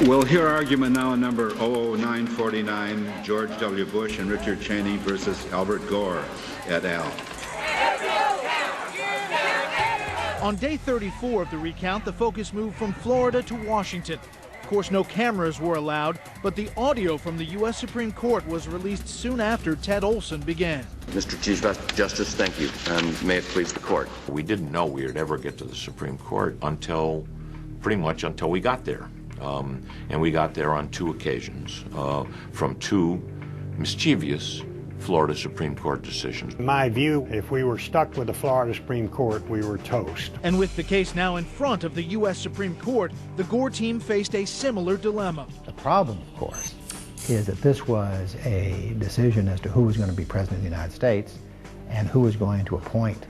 We'll hear argument now on number 00949, George W. Bush and Richard Cheney versus Albert Gore et al. On day 34 of the recount, the focus moved from Florida to Washington. Of course, no cameras were allowed, but the audio from the U.S. Supreme Court was released soon after Ted Olson began. Mr. Chief Justice, thank you, and may it please the court. We didn't know we would ever get to the Supreme Court pretty much until we got there. And we got there on two occasions, from two mischievous Florida Supreme Court decisions. In my view, if we were stuck with the Florida Supreme Court, we were toast. And with the case now in front of the U.S. Supreme Court, the Gore team faced a similar dilemma. The problem, of course, is that this was a decision as to who was going to be president of the United States and who was going to appoint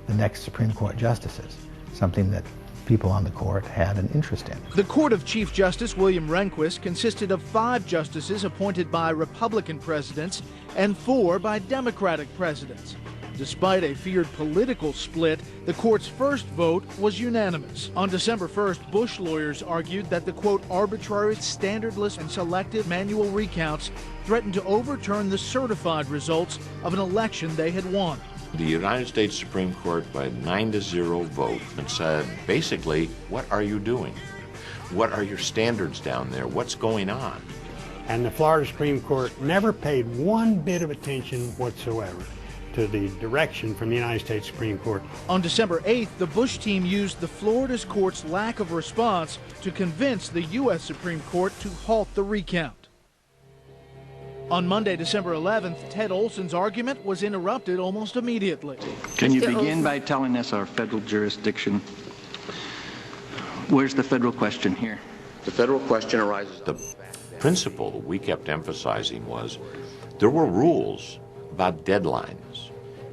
the next Supreme Court justices, something that people on the court had an interest in. The Court of Chief Justice William Rehnquist consisted of 5 justices appointed by Republican presidents and 4 by Democratic presidents. Despite a feared political split, the court's first vote was unanimous. On December 1st, Bush lawyers argued that the, quote, arbitrary, standardless, and selective manual recounts threatened to overturn the certified results of an election they had won. The United States Supreme Court, by a 9-0 vote, and said, basically, what are you doing? What are your standards down there? What's going on? And the Florida Supreme Court never paid one bit of attention whatsoever to the direction from the United States Supreme Court. On December 8th, the Bush team used the Florida court's lack of response to convince the U.S. Supreme Court to halt the recount. On Monday, December 11th, Ted Olson's argument was interrupted almost immediately. Can you begin by telling us our federal jurisdiction? Where's the federal question here? The federal question arises. The principle that we kept emphasizing was there were rules about deadlines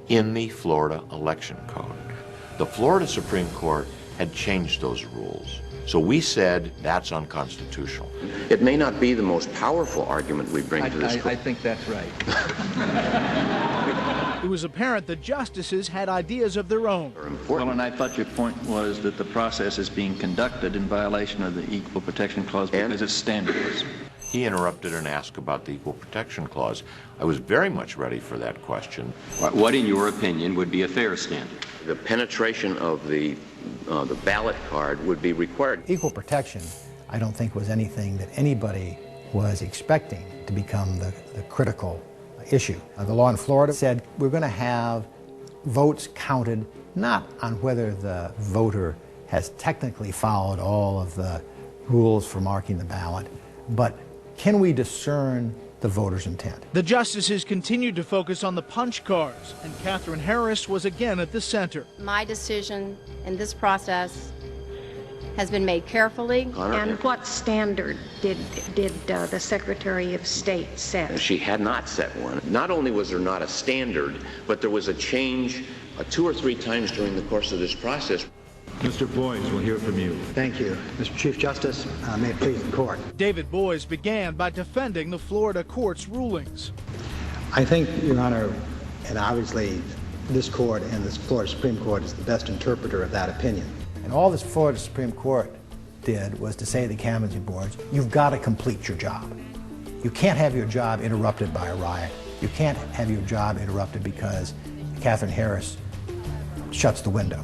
in the Florida election code. The Florida Supreme Court had changed those rules. So we said that's unconstitutional. It may not be the most powerful argument we bring to this court. I think that's right. It was apparent the justices had ideas of their own. Well, and I thought your point was that the process is being conducted in violation of the Equal Protection Clause because it's standardless. He interrupted and asked about the Equal Protection Clause. I was very much ready for that question. What, in your opinion, would be a fair standard? The penetration of the ballot card would be required. Equal protection, I don't think, was anything that anybody was expecting to become the critical issue. The law in Florida said we're going to have votes counted not on whether the voter has technically followed all of the rules for marking the ballot, but can we discern the voter's intent? The justices continued to focus on the punch cards, and Katherine Harris was again at the center. My decision in this process has been made carefully. And what standard did the Secretary of State set? She had not set one. Not only was there not a standard, but there was a change 2 or 3 times during the course of this process. Mr. Boyes, we'll hear from you. Thank you. Mr. Chief Justice, may it please the court. David Boyes began by defending the Florida court's rulings. I think, Your Honor, and obviously this court and the Florida Supreme Court is the best interpreter of that opinion. And all this Florida Supreme Court did was to say to the canvassing boards, you've got to complete your job. You can't have your job interrupted by a riot. You can't have your job interrupted because Katherine Harris shuts the window.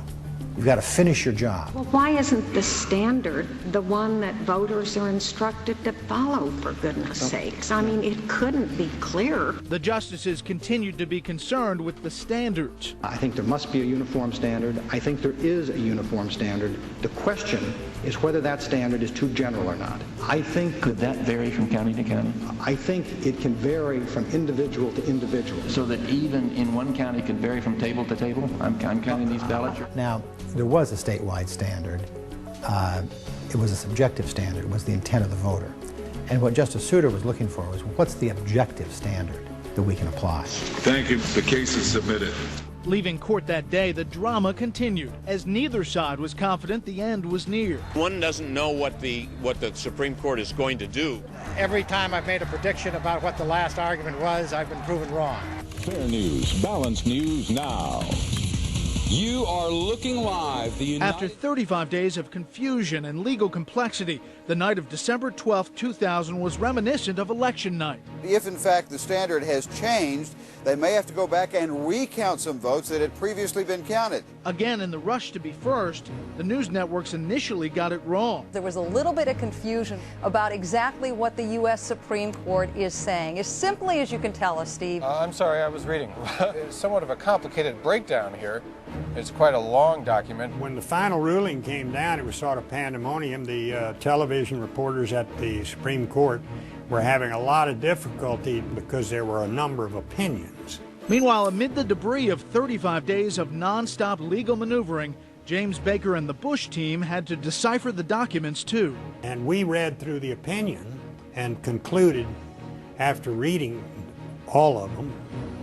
You've got to finish your job. Well, why isn't the standard the one that voters are instructed to follow, for goodness sakes? I mean, it couldn't be clearer. The justices continued to be concerned with the standards. I think there must be a uniform standard. I think there is a uniform standard. The question is whether that standard is too general or not. I think... Could that vary from county to county? I think it can vary from individual to individual. So that even in one county could vary from table to table? I'm counting these ballots. Now, there was a statewide standard. It was a subjective standard. It was the intent of the voter. And what Justice Souter was looking for was, what's the objective standard that we can apply? Thank you. The case is submitted. Leaving court that day, the drama continued, as neither side was confident the end was near. One doesn't know what the Supreme Court is going to do. Every time I've made a prediction about what the last argument was, I've been proven wrong. Fair news, balanced news now. You are looking live. After 35 days of confusion and legal complexity, the night of December 12, 2000 was reminiscent of election night. If, in fact, the standard has changed, they may have to go back and recount some votes that had previously been counted. Again, in the rush to be first, the news networks initially got it wrong. There was a little bit of confusion about exactly what the U.S. Supreme Court is saying. As simply as you can tell us, Steve. I'm sorry, I was reading. It's somewhat of a complicated breakdown here. It's quite a long document. When the final ruling came down, it was sort of pandemonium. The television reporters at the Supreme Court were having a lot of difficulty because there were a number of opinions. Meanwhile, amid the debris of 35 days of nonstop legal maneuvering, James Baker and the Bush team had to decipher the documents too. And we read through the opinion and concluded, after reading all of them,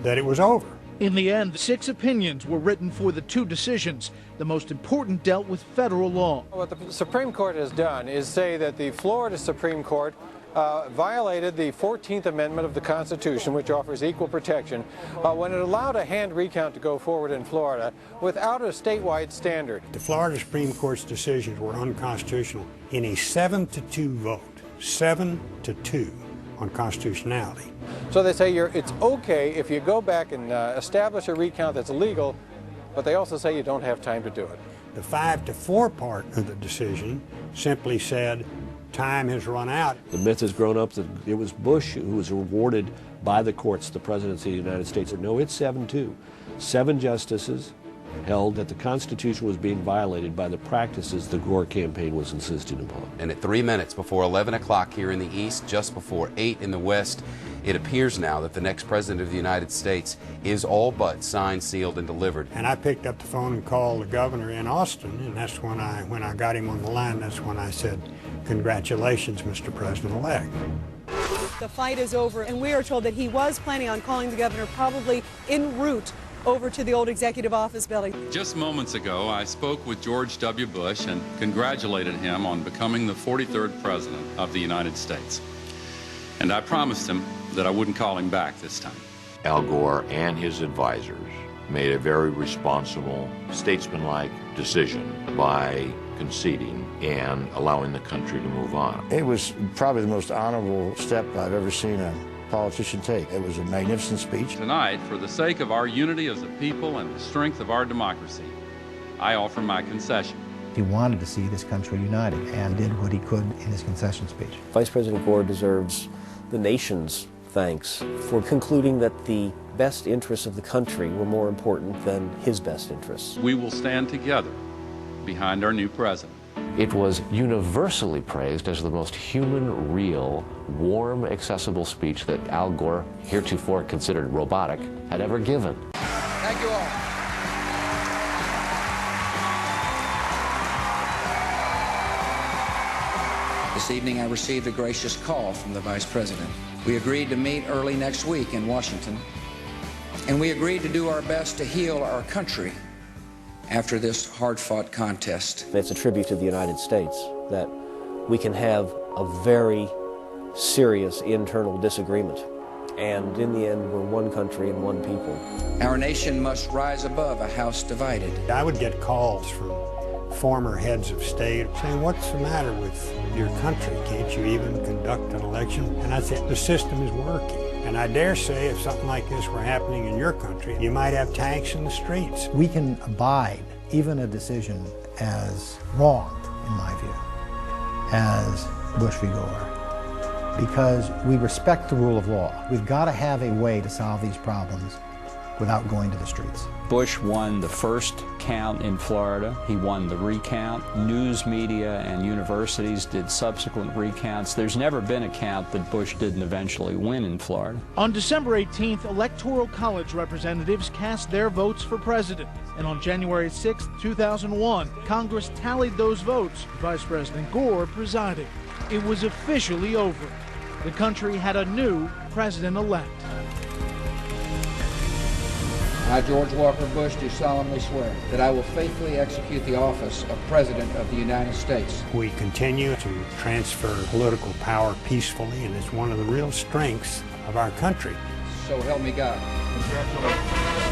that it was over. In the end, 6 opinions were written for the 2 decisions. The most important dealt with federal law. What the Supreme Court has done is say that the Florida Supreme Court violated the 14th Amendment of the Constitution, which offers equal protection, when it allowed a hand recount to go forward in Florida without a statewide standard. The Florida Supreme Court's decisions were unconstitutional in a 7-2 vote. 7-2 on constitutionality. So they say it's okay if you go back and establish a recount that's illegal, but they also say you don't have time to do it. The 5-4 part of the decision simply said time has run out. The myth has grown up that it was Bush who was rewarded by the courts, the presidency of the United States. No, it's 7-2. 7 justices held that the Constitution was being violated by the practices the Gore campaign was insisting upon. And at 3 minutes before 11 o'clock here in the East, just before 8 in the West, it appears now that the next president of the United States is all but signed, sealed, and delivered. And I picked up the phone and called the governor in Austin, and that's when I got him on the line, that's when I said, "Congratulations, Mr. President-elect." The fight is over, and we are told that he was planning on calling the governor probably en route over to the old executive office building. Just moments ago, I spoke with George W. Bush and congratulated him on becoming the 43rd President of the United States. And I promised him that I wouldn't call him back this time. Al Gore and his advisors made a very responsible, statesmanlike decision by conceding and allowing the country to move on. It was probably the most honorable step I've ever seen a politician take. It was a magnificent speech. Tonight, for the sake of our unity as a people and the strength of our democracy, I offer my concession. He wanted to see this country united and did what he could in his concession speech. Vice President Gore deserves the nation's thanks for concluding that the best interests of the country were more important than his best interests. We will stand together behind our new president. It was universally praised as the most human, real, warm, accessible speech that Al Gore, heretofore considered robotic, had ever given. Thank you all. This evening I received a gracious call from the Vice President. We agreed to meet early next week in Washington, and we agreed to do our best to heal our country after this hard-fought contest. It's a tribute to the United States that we can have a very serious internal disagreement. And in the end, we're one country and one people. Our nation must rise above a house divided. I would get calls from former heads of state saying, "What's the matter with your country? Can't you even conduct an election?" And I said, the system is working. And I dare say if something like this were happening in your country, you might have tanks in the streets. We can abide even a decision as wrong, in my view, as Bush v. Gore, because we respect the rule of law. We've got to have a way to solve these problems without going to the streets. Bush won the first count in Florida. He won the recount. News media and universities did subsequent recounts. There's never been a count that Bush didn't eventually win in Florida. On December 18th, Electoral College representatives cast their votes for president. And on January 6, 2001, Congress tallied those votes, Vice President Gore presiding. It was officially over. The country had a new president-elect. I, George Walker Bush, do solemnly swear that I will faithfully execute the office of President of the United States. We continue to transfer political power peacefully, and it's one of the real strengths of our country. So help me God. Congratulations.